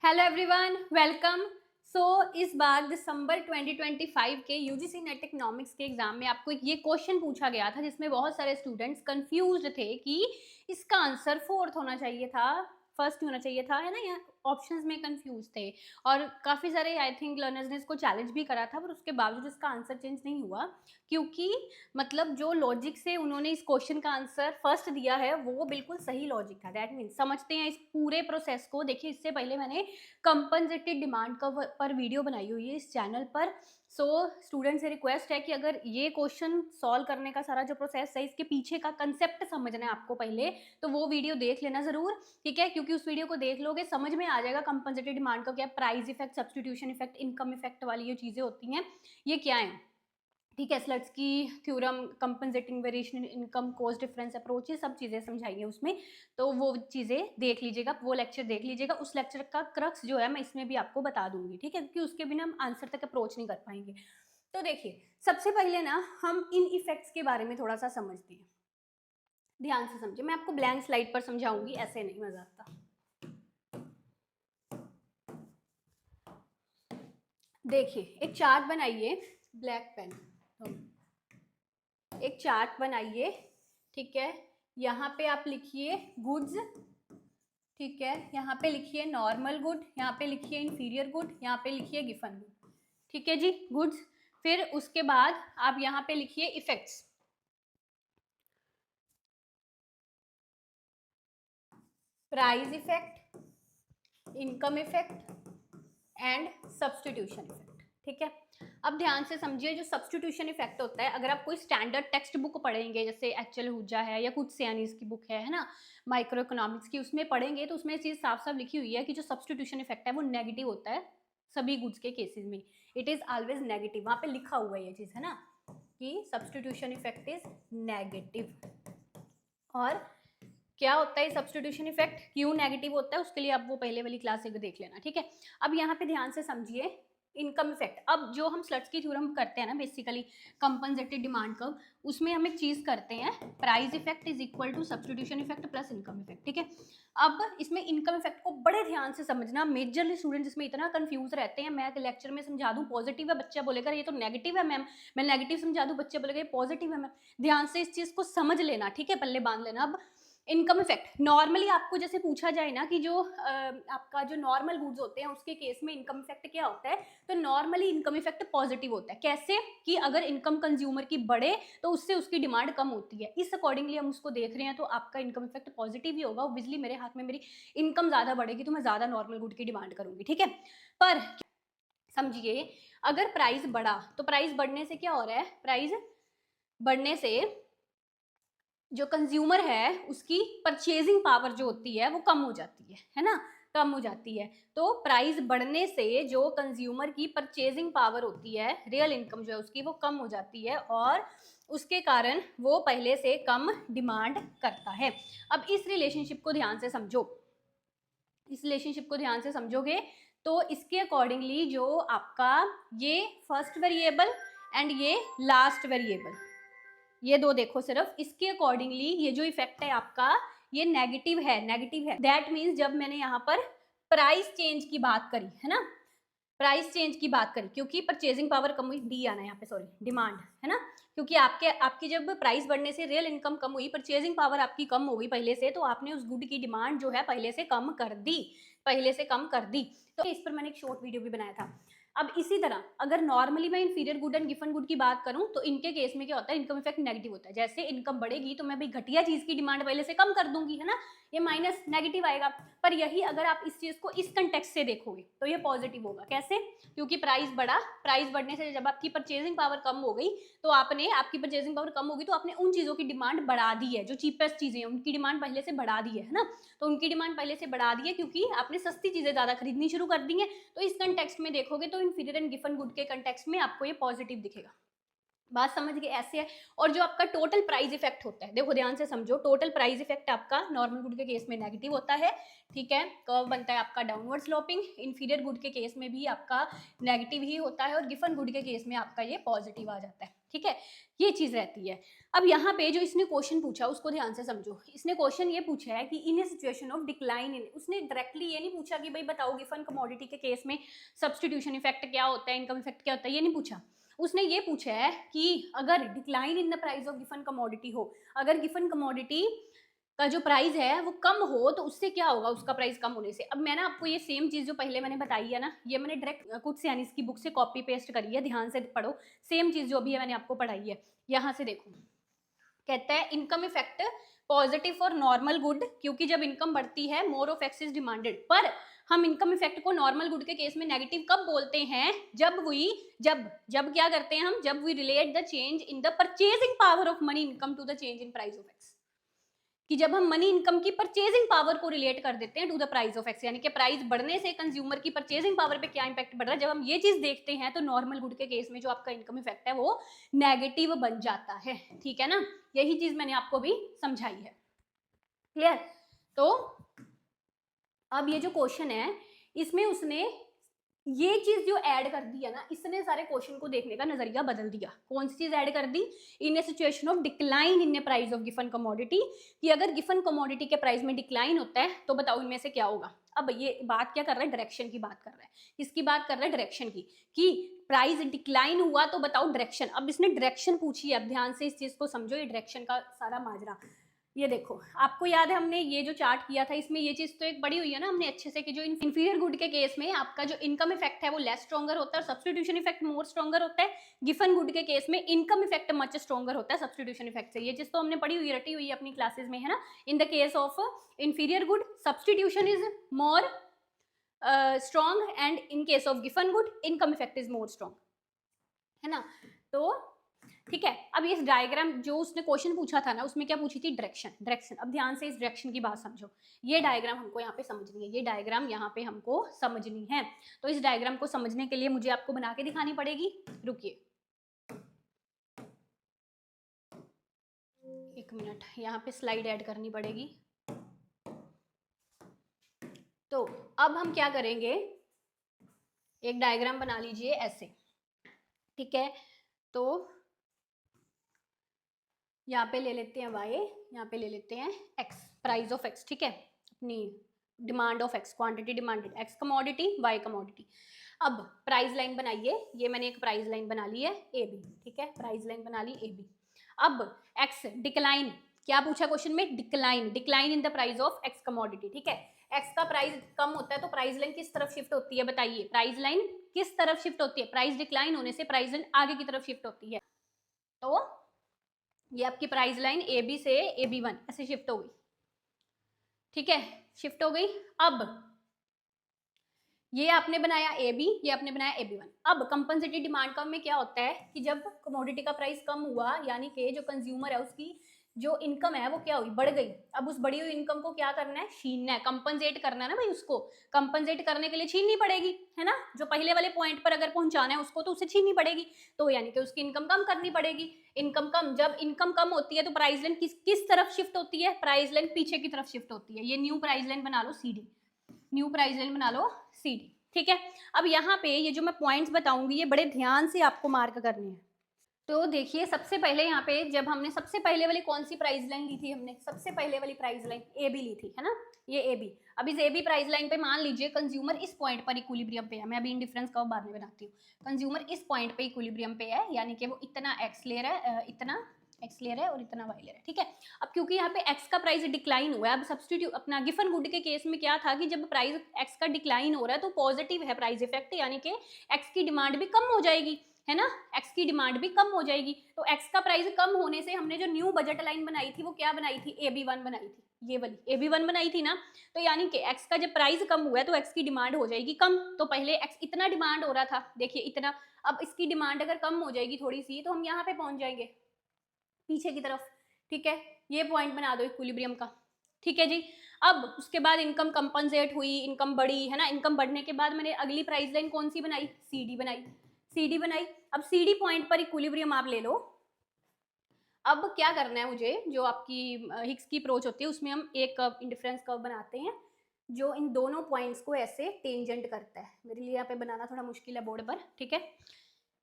Hello everyone, welcome. इस बार दिसंबर 2025 के UGC net economics के एग्जाम में आपको ये क्वेश्चन पूछा गया था जिसमें बहुत सारे स्टूडेंट्स कंफ्यूज्ड थे कि इसका आंसर फोर्थ होना चाहिए था, फर्स्ट होना चाहिए था, है ना। या ऑप्शंस में कंफ्यूज थे और काफ़ी सारे आई थिंक लर्नर्स ने इसको चैलेंज भी करा था, पर उसके बावजूद इसका आंसर चेंज नहीं हुआ क्योंकि मतलब जो लॉजिक से उन्होंने इस क्वेश्चन का आंसर फर्स्ट दिया है वो बिल्कुल सही लॉजिक था। दैट मीन्स समझते हैं इस पूरे प्रोसेस को। देखिए, इससे पहले मैंने कंपनसेटेड डिमांड पर वीडियो बनाई हुई है इस चैनल पर। स्टूडेंट से रिक्वेस्ट है कि अगर ये क्वेश्चन सॉल्व करने का सारा जो प्रोसेस है, इसके पीछे का कंसेप्ट समझना है आपको पहले, तो वो वीडियो देख लेना जरूर, ठीक है। क्योंकि उस वीडियो को देख लोगे समझ में आ जाएगा कंपनसेटेड डिमांड का क्या, price effect, substitution effect, income effect वाली ये चीजें होती हैं, ये क्या है, ठीक है। स्लट्स की theorem, compensating variation income, cost difference approach, ये सब चीज़ें समझाई हैं उसमें, तो वो चीज़ें देख लीजिएगा, वो लेक्चर देख लीजिएगा। उस लेक्चर का क्रक्स जो है मैं इसमें भी आपको बता दूंगी, ठीक है, क्योंकि उसके बिना हम आंसर तक अप्रोच नहीं कर पाएंगे। तो देखिए, सबसे पहले ना हम इन इफेक्ट्स के बारे में थोड़ा सा समझते हैं। ध्यान से समझिए, मैं आपको ब्लैंक स्लाइड पर समझाऊंगी, ऐसे नहीं मजा आता। देखिए, एक चार्ट बनाइए, ब्लैक पेन, एक चार्ट बनाइए, ठीक है। यहाँ पे आप लिखिए गुड्स, ठीक है। यहाँ पे लिखिए नॉर्मल गुड, यहाँ पे लिखिए इंफीरियर गुड, यहाँ पे लिखिए गिवन गुड, ठीक है जी, गुड्स। फिर उसके बाद आप यहाँ पे लिखिए effects, price effect, income effect and substitution effect, ठीक है। अब ध्यान से समझिए, जो सब्सटीट्यूशन इफेक्ट होता है, अगर आप कोई स्टैंडर्ड टेक्स्ट बुक पढ़ेंगे, जैसे एचएल हुजा है या कुछ सियानीज की बुक है ना, माइक्रो इकोनॉमिक्स की, उसमें पढ़ेंगे तो उसमें ये चीज साफ साफ लिखी हुई है कि जो सब्सटीट्यूशन इफेक्ट है वो नेगेटिव होता है सभी गुड्स के केसेस में। इट इज ऑलवेज नेगेटिव, वहां पे लिखा हुआ है ये चीज, है ना, कि सब्सटीट्यूशन इफेक्ट इज नेगेटिव। और क्या होता है सब्सटीट्यूशन इफेक्ट, क्यों नेगेटिव होता है, उसके लिए आप वो पहले वाली क्लास एक देख लेना, ठीक है। अब यहाँ पे ध्यान से समझिए इनकम इफेक्ट। अब जो हम स्लट्स की थ्योरम करते हैं ना, बेसिकली कंपनसेटेड डिमांड कर्व, उसमें हम एक चीज करते हैं, price effect is equal to substitution effect plus income effect, ठीक है। अब इसमें इनकम इफेक्ट को बड़े ध्यान से समझना, मेजरली स्टूडेंट इसमें इतना कंफ्यूज रहते हैं। मैं लेक्चर में समझा दूं पॉजिटिव है, बच्चा बोलेगा ये तो नेगेटिव है मैम, मैं नेगेटिव समझा दूं, बच्चे बोलेगा ये पॉजिटिव है मैम। ध्यान से इस चीज को समझ लेना, ठीक है, पल्ले बांध लेना। अब इनकम इफेक्ट, नॉर्मली आपको जैसे पूछा जाए ना कि जो आपका जो नॉर्मल गुड्स होते हैं उसके केस में इनकम इफेक्ट क्या होता है, तो नॉर्मली इनकम इफेक्ट पॉजिटिव होता है। कैसे कि अगर इनकम कंज्यूमर की बढ़े तो उससे उसकी डिमांड कम होती है, इस अकॉर्डिंगली हम उसको देख रहे हैं, तो आपका इनकम इफेक्ट पॉजिटिव ही होगा। बिजली मेरे हाथ में, मेरी इनकम ज्यादा बढ़ेगी तो मैं ज्यादा नॉर्मल गुड की डिमांड करूंगी, ठीक है। पर समझिए, अगर प्राइस बढ़ा तो प्राइस बढ़ने से क्या हो रहा है, प्राइस बढ़ने से जो कंज्यूमर है उसकी परचेजिंग पावर जो होती है वो कम हो जाती है ना, कम हो जाती है। तो प्राइस बढ़ने से जो कंज्यूमर की परचेजिंग पावर होती है, रियल इनकम जो है उसकी, वो कम हो जाती है और उसके कारण वो पहले से कम डिमांड करता है। अब इस रिलेशनशिप को ध्यान से समझो, इस रिलेशनशिप को ध्यान से समझोगे तो इसके अकॉर्डिंगली जो आपका ये फर्स्ट वेरिएबल एंड ये लास्ट वेरिएबल, ये दो देखो सिर्फ, इसके अकॉर्डिंगली ये जो इफेक्ट है आपका ये नेगेटिव है, नेगेटिव है। दैट मीन्स जब मैंने यहाँ पर प्राइस चेंज की बात करी है ना, प्राइस चेंज की बात करी, क्योंकि परचेजिंग पावर कम हुई, डी आना यहाँ पे, सॉरी, डिमांड, है ना, क्योंकि आपकी जब प्राइस बढ़ने से रियल इनकम कम हुई, परचेजिंग पावर आपकी कम हो गई पहले से, तो आपने उस गुड की डिमांड जो है पहले से कम कर दी, पहले से कम कर दी। तो इस पर मैंने एक शॉर्ट वीडियो भी बनाया था। अब इसी तरह अगर नॉर्मली मैं inferior good and given good की बात करूं तो इनके केस में क्या होता है, इनकम इफेक्ट नेगेटिव होता है। जैसे इनकम बढ़ेगी तो मैं भाई घटिया चीज की डिमांड पहले से कम कर दूंगी, है ना, ये माइनस नेगेटिव आएगा। पर यही अगर आप इस चीज को इस कंटेक्स्ट से देखोगे तो ये पॉजिटिव होगा। कैसे, क्योंकि प्राइस बढ़ा, प्राइस बढ़ने से जब आपकी परचेजिंग पावर कम हो गई तो आपकी परचेजिंग पावर कम होगी तो आपने उन चीजों की डिमांड बढ़ा दी है, जो चीपेस्ट चीजें हैं उनकी डिमांड पहले से बढ़ा दी है ना, तो उनकी डिमांड पहले से बढ़ा दी है क्योंकि आपने सस्ती चीजें ज्यादा खरीदनी शुरू कर दी है। तो इस कंटेक्स्ट में देखोगे तो इंफीरियर एंड गिवन गुड के कंटेक्स्ट में आपको ये पॉजिटिव दिखेगा। बात समझ गए, ऐसे है। और जो आपका टोटल प्राइस इफेक्ट होता है, देखो ध्यान से समझो, टोटल प्राइस इफेक्ट आपका नॉर्मल गुड के केस में नेगेटिव होता है, ठीक है, कर्व बनता है आपका डाउनवर्ड स्लोपिंग। इंफीरियर गुड के केस में भी आपका नेगेटिव ही होता है और गिवन गुड के केस में आपका ये पॉजिटिव आ जाता है, ठीक है। ठीक है, ये चीज रहती है। अब यहाँ पे जो इसने क्वेश्चन पूछा उसको ध्यान से समझो। इसने क्वेश्चन ये पूछा है कि इन ए सिचुएशन ऑफ डिक्लाइन इन, उसने डायरेक्टली ये नहीं पूछा कि भाई बताओ गिवन कमोडिटी के केस में सब्स्टिट्यूशन इफेक्ट क्या होता है, इनकम इफेक्ट क्या होता है, ये नहीं पूछा। उसने ये पूछा है कि अगर decline in the price of given commodity हो, अगर गिवन कमोडिटी का जो प्राइस है वो कम हो तो उससे क्या होगा, उसका प्राइस कम होने से। अब मैं ना आपको ये सेम चीज जो पहले मैंने बताई है ना, ये मैंने डायरेक्ट कुछ यानी इसकी बुक से कॉपी पेस्ट करी है, ध्यान से पढ़ो। सेम चीज जो भी है मैंने आपको पढ़ाई है। यहाँ से देखो, कहता है income effect positive for normal good, क्योंकि जब इनकम बढ़ती है more of X is demanded. पर हम इनकम इफेक्ट को नॉर्मल गुड के केस में नेगेटिव कब बोलते हैं, जब क्या करते हैं हम, जब we relate the change in the purchasing power of money income to the change in price of X, कि जब हम मनी इनकम की परचेजिंग पावर को रिलेट कर देते हैं to the price of X, यानी कि प्राइस बढ़ने से कंज्यूमर की परचेजिंग पावर पे क्या इंपैक्ट बढ़ रहा है, जब हम ये चीज देखते हैं तो नॉर्मल गुड के केस में जो आपका इनकम इफेक्ट है वो नेगेटिव बन जाता है। ठीक है ना, यही चीज मैंने आपको भी समझाई है। क्लियर? तो अब ये जो क्वेश्चन है इसमें उसने ये चीज जो ऐड कर दी है ना, इसने सारे क्वेश्चन को देखने का नजरिया बदल दिया। कौन सी चीज ऐड कर दी? In a situation of decline in a price of given commodity, कि अगर गिवन कमोडिटी के प्राइस में डिक्लाइन होता है तो बताओ इनमें से क्या होगा। अब ये बात क्या कर रहा है, डायरेक्शन की बात कर रहा है। किसकी बात कर रहा है? डायरेक्शन की, कि प्राइस डिक्लाइन हुआ तो बताओ डायरेक्शन। अब इसने डायरेक्शन पूछी है, अब ध्यान से इस चीज को समझो, ये डायरेक्शन का सारा माजरा। ये देखो, आपको याद है हमने ये जो चार्ट किया था, इसमें ये चीज तो एक बड़ी हुई है ना हमने अच्छे से, कि जो इंफीरियर गुड के केस में आपका जो इनकम इफेक्ट है वो लेस स्ट्रॉन्गर होता है और सब्स्टिट्यूशन इफेक्ट मोर स्ट्रॉन्गर होता है। गिवन गुड के केस में इनकम इफेक्ट मच स्ट्रॉन्गर होता है सब्स्टिट्यूशन इफेक्ट से। ये चीज तो हमने पढ़ी हुई, रटी हुई है अपनी क्लासेस में, है ना। In the case of inferior good substitution is more strong and in case of given good income effect is more strong, है ना। तो ठीक है, अब इस डायग्राम जो उसने क्वेश्चन पूछा था ना, उसमें क्या पूछी थी? डायरेक्शन। अब ध्यान से इस डायरेक्शन की बात समझो। ये डायग्राम हमको यहाँ पे समझनी है, ये डायग्राम यहाँ पे हमको समझनी है। तो इस डायग्राम को समझने के लिए मुझे आपको बना के दिखानी पड़ेगी। रुकिए एक मिनट, यहाँ पे स्लाइड ऐड करनी पड़ेगी। तो अब हम क्या करेंगे, एक डायग्राम बना लीजिए ऐसे, ठीक है। तो यहाँ पे ले लेते हैं y, यहाँ पे ले लेते हैं x, प्राइस ऑफ x, ठीक है, अपनी demand of x, quantity demanded, x commodity, y commodity. अब प्राइस लाइन बनाइए, ये मैंने एक प्राइस लाइन बना ली है AB, ठीक है, प्राइस लाइन बना ली AB। अब x डिक्लाइन, क्या पूछा क्वेश्चन में? Decline in the price of x commodity, ठीक है। x का प्राइस कम होता है तो प्राइस लाइन किस तरफ शिफ्ट होती है, बताइए। प्राइस लाइन किस तरफ शिफ्ट होती है? प्राइस डिक्लाइन होने से प्राइस लाइन आगे की तरफ शिफ्ट होती है। तो ये आपकी प्राइस लाइन AB से AB1 ऐसे शिफ्ट हो गई, ठीक है, शिफ्ट हो गई। अब ये आपने बनाया AB, ये आपने बनाया AB1। अब कंपनसेटेड डिमांड कम में क्या होता है कि जब कमोडिटी का प्राइस कम हुआ, यानी कि जो कंज्यूमर है उसकी जो इनकम है वो क्या हुई? बढ़ गई। अब उस बढ़ी हुई इनकम को क्या करना है? छीनना है, कंपनसेट करना है ना भाई। उसको कंपनसेट करने के लिए छीननी पड़ेगी, है ना। जो पहले वाले पॉइंट पर अगर पहुंचाना है उसको तो उसे छीननी पड़ेगी, तो यानी कि उसकी इनकम कम करनी पड़ेगी। इनकम कम, जब इनकम कम होती है तो प्राइस लाइन किस तरफ शिफ्ट होती है? प्राइस लाइन पीछे की तरफ शिफ्ट होती है। ये न्यू प्राइस लाइन बना लो CD, न्यू प्राइस लाइन बना लो CD, ठीक है। अब यहाँ पे ये जो मैं पॉइंट्स बताऊंगी ये बड़े ध्यान से आपको मार्क करने हैं। तो देखिए, सबसे पहले यहाँ पे जब हमने सबसे पहले वाली कौन सी प्राइस लाइन ली थी, हमने सबसे पहले वाली प्राइस लाइन AB ली थी, है ना, ये AB। अब इस AB प्राइस लाइन पे मान लीजिए कंज्यूमर इस पॉइंट पर इक्विलिब्रियम पे है, मैं अभी इंडिफरेंस कर्व बाद में बनाती हूँ। कंज्यूमर इस पॉइंट पे इक्विलिब्रियम पे है, यानी कि वो इतना x ले रहा है, इतना x ले रहा है और इतना y ले रहा है, ठीक है। अब क्योंकि यहाँ पे x का प्राइस डिक्लाइन हुआ है, अब सब्स्टिट्यूट अपना गिवन गुड के केस में क्या था कि जब प्राइस x का डिक्लाइन हो रहा है तो पॉजिटिव है प्राइस इफेक्ट, यानी कि x की डिमांड भी कम हो जाएगी, है ना, x की डिमांड भी कम हो जाएगी। तो x का प्राइस कम होने से हमने जो न्यू बजट लाइन बनाई थी वो क्या बनाई थी? AB1 बनाई थी, ये वाली AB1 बनाई थी ना। तो यानी कि x का जब प्राइस कम हुआ है तो x की डिमांड हो जाएगी कम। तो पहले x इतना डिमांड हो रहा था, देखिए इतना, अब इसकी डिमांड अगर कम हो जाएगी थोड़ी सी तो हम यहाँ पे पहुंच जाएंगे पीछे की तरफ, ठीक है। ये पॉइंट बना दो इक्विलिब्रियम का, ठीक है जी। अब उसके बाद इनकम कंपनसेट हुई, इनकम बढ़ी, है ना। इनकम बढ़ने के बाद मैंने अगली प्राइस लाइन कौन सी बनाई? CD बनाई। अब CD पॉइंट पर इक्विलिब्रियम आप ले लो। अब क्या करना है मुझे, जो आपकी हिग्स की अप्रोच होती है उसमें हम एक इंडिफरेंस कर्व बनाते हैं जो इन दोनों पॉइंट्स को ऐसे टेंजेंट करता है। मेरे लिए यहाँ पे बनाना थोड़ा मुश्किल है बोर्ड पर, ठीक है।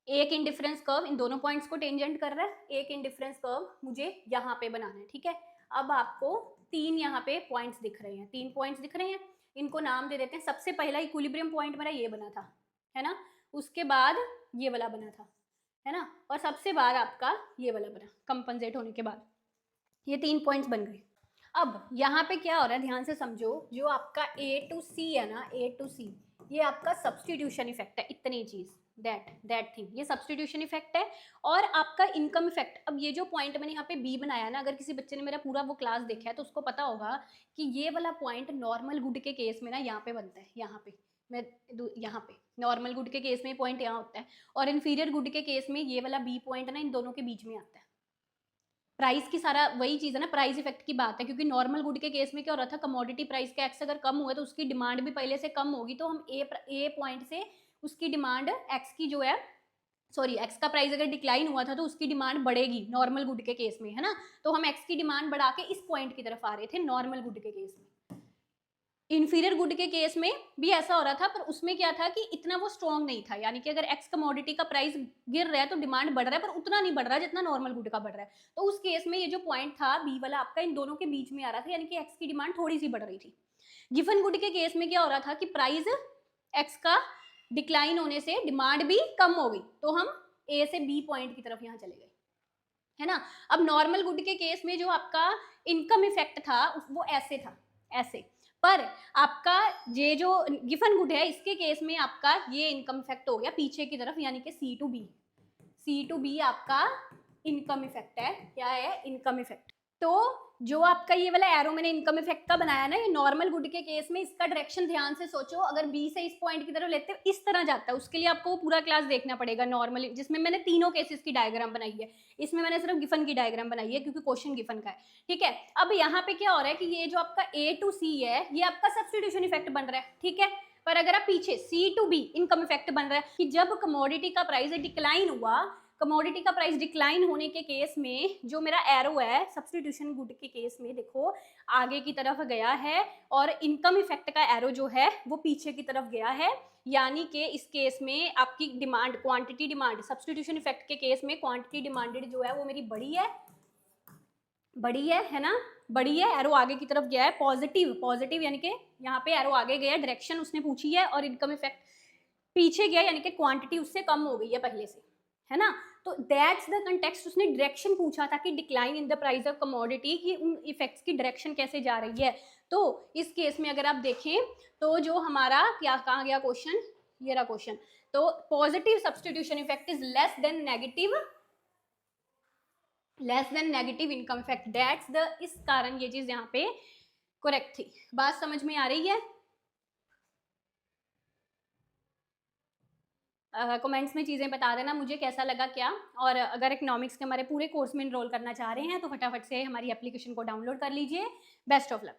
एक इंडिफरेंस कर्व इन दोनों पॉइंट्स को टेंजेंट कर रहा है, एक इंडिफरेंस कर्व मुझे यहाँ पे बनाना है, ठीक है। अब आपको तीन यहाँ पे पॉइंट्स दिख रहे हैं, तीन पॉइंट्स दिख रहे हैं, इनको नाम दे देते हैं। सबसे पहला इक्विलिब्रियम पॉइंट मेरा ये बना था, है ना, उसके बाद ये वाला बना था, है ना, और सबसे बाद आपका ये वाला बना कंपनसेट होने के बाद, ये तीन पॉइंट्स बन गए। अब यहाँ पे क्या हो रहा है, ध्यान से समझो, जो आपका A to C है ना, A to C, ये आपका सब्सटीट्यूशन इफेक्ट है, इतनी चीज, दैट थिंग, ये सब्सटीट्यूशन इफेक्ट है। और आपका इनकम इफेक्ट, अब ये जो पॉइंट मैंने यहाँ पे B बनाया ना, अगर किसी बच्चे ने मेरा पूरा वो क्लास देखा है तो उसको पता होगा कि ये वाला पॉइंट नॉर्मल गुड के केस में ना यहाँ पे बनता है, यहाँ पे मैं यहाँ पे नॉर्मल गुड के केस में पॉइंट यहाँ होता है, और इन्फीरियर गुड के केस में ये वाला B पॉइंट ना इन दोनों के बीच में आता है। प्राइस की सारा वही चीज़ है ना, प्राइस इफेक्ट की बात है, क्योंकि नॉर्मल गुड के केस में क्या हो रहा था, कमोडिटी प्राइस का एक्स अगर कम हुआ तो उसकी डिमांड भी पहले से कम होगी, तो हम ए पॉइंट से उसकी डिमांड एक्स की जो है, सॉरी एक्स का प्राइस अगर डिक्लाइन हुआ था तो उसकी डिमांड बढ़ेगी नॉर्मल गुड के केस में, है ना। तो हम एक्स की डिमांड बढ़ा के इस पॉइंट की तरफ आ रहे थे नॉर्मल गुड के केस में। इन्फीरियर गुड के केस में भी ऐसा हो रहा था, पर उसमें क्या था कि इतना वो स्ट्रॉन्ग नहीं था, यानी कि अगर एक्स कमोडिटी का प्राइस गिर रहा है तो डिमांड बढ़ रहा है, पर उतना नहीं बढ़ रहा है जितना नॉर्मल गुड का बढ़ रहा है। तो उस केस में ये जो पॉइंट था बी वाला आपका इन दोनों के बीच में आ रहा था, यानी कि एक्स की डिमांड थोड़ी सी बढ़ रही थी। गिवन गुड के केस में क्या हो रहा था कि प्राइस एक्स का डिक्लाइन होने से डिमांड भी कम हो गई, तो हम ए से बी पॉइंट की तरफ यहाँ चले गए, है ना। अब नॉर्मल गुड के केस में जो आपका इनकम इफेक्ट था वो ऐसे था, ऐसे, पर आपका ये जो गिवन गुड है इसके केस में आपका ये इनकम इफेक्ट हो गया पीछे की तरफ, यानी कि सी टू बी आपका इनकम इफेक्ट है, क्या है, इनकम इफेक्ट। तो जो आपका ये वाला एरो मैंने इनकम इफेक्ट का बनाया ना, ये नॉर्मल गुड के केस में इसका डायरेक्शन ध्यान से सोचो, अगर बी से इस पॉइंट की तरफ लेते हो इस तरह जाता है, उसके लिए आपको पूरा क्लास देखना पड़ेगा नॉर्मली, जिसमें मैंने तीनों केसेस की डायग्राम बनाई है, इसमें मैंने सिर्फ गिफन की डायग्राम बनाई है क्योंकि क्वेश्चन गिफन का है, ठीक है। अब यहाँ पे क्या हो रहा है कि ये जो आपका ए टू सी है ये आपका सब्स्टिट्यूशन इफेक्ट बन रहा है, ठीक है। पर अगर आप पीछे सी टू बी इनकम इफेक्ट बन रहा है कि जब कमोडिटी का प्राइस डिक्लाइन हुआ, कमोडिटी का प्राइस डिक्लाइन होने के केस में जो मेरा एरो है सब्स्टिट्यूशन गुड के केस में देखो आगे की तरफ गया है, और इनकम इफेक्ट का एरो जो है वो पीछे की तरफ गया है, यानी कि इस केस में आपकी demand, quantity demand, substitution effect के केस में क्वांटिटी डिमांडेड जो है वो मेरी बड़ी है ना, बड़ी है, एरो आगे की तरफ गया है, पॉजिटिव यानी कि यहाँ पे एरो आगे गया, डायरेक्शन उसने पूछी है, और इनकम इफेक्ट पीछे गया, यानी कि क्वांटिटी उससे कम हो गई है पहले से, है ना। तो दैट्स द कंटेक्स्ट, उसने डायरेक्शन पूछा था कि decline in the price of commodity, कि उन इफेक्ट्स की डायरेक्शन कैसे जा रही है। तो इस केस में अगर आप देखें तो जो हमारा क्या कहा गया क्वेश्चन, ये रहा क्वेश्चन, तो positive substitution effect is less than negative income effect, that's the, इस कारण ये चीज यहाँ पे करेक्ट थी। बात समझ में आ रही है? कमेंट्स में चीज़ें बता देना मुझे कैसा लगा क्या, और अगर इकोनॉमिक्स के हमारे पूरे कोर्स में इनरोल करना चाह रहे हैं तो फटाफट से हमारी एप्लीकेशन को डाउनलोड कर लीजिए। Best of luck.